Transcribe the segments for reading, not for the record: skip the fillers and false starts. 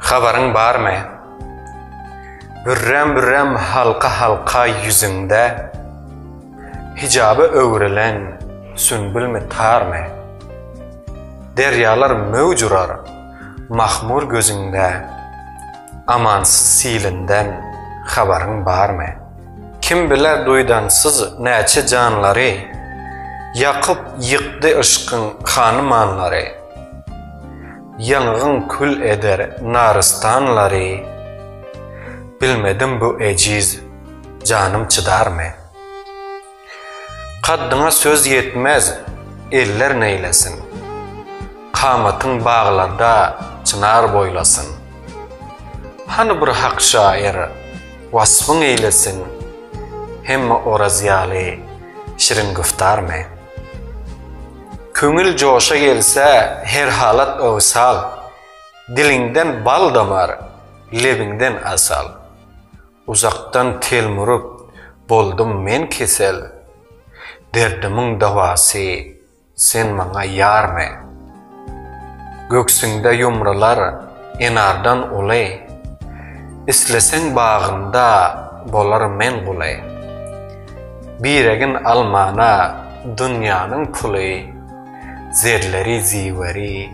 Habarın bar mı? Bürrem halka yüzünde, hicabı öğrelen sünbül mü tar mı? Deryalar mevcurar, mahmur gözünde, amansız silinden habarın bar mı? Kim biler duydansız neçe canları, yakıp yıktı ışkın hanımanları, yangın kül eder naristanları, bilmedim bu eciz canım çıdar mı? Kaddına söz yetmez eller neylesin, kamatın bağlarda çınar boylasın. Hani bir hak şair vasfın eylesin, hemme oraziyalı şirin güftar mı? Köngül coşa gelse her halat öwsal, dilinden bal damar, lebinden asal. Uzaktan telmurup boldum men kesel, derdimin davası sen bana yar mı? Göksünde yumralar enardan ulay, islesen bağında bolar men gulay. Biregin almana dünyanın pulu, zerleri ziveri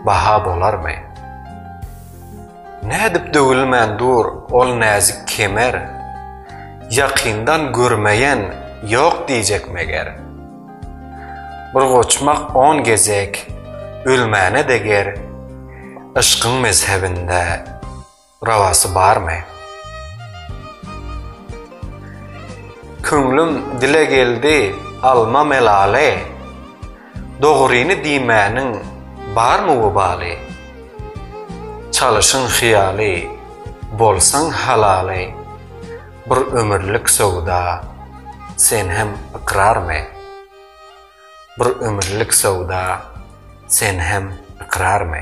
baha bolar mı? Ne edip dövülmen dur ol nazik kemer, yakindan görmeyen yok diyecek meger. Bir koçmak on gezek, ölmene deger, ışkın mezhebinde ravası bar mı? Köngülüm dile geldi alma melale, doğruyunu dimenin bar mı bu bali? Çalışın hiyali, bolsan halali, bir ömürlük sevda, sen hem ikrar mı? Bir ömürlük sevda, sen hem ikrar mı?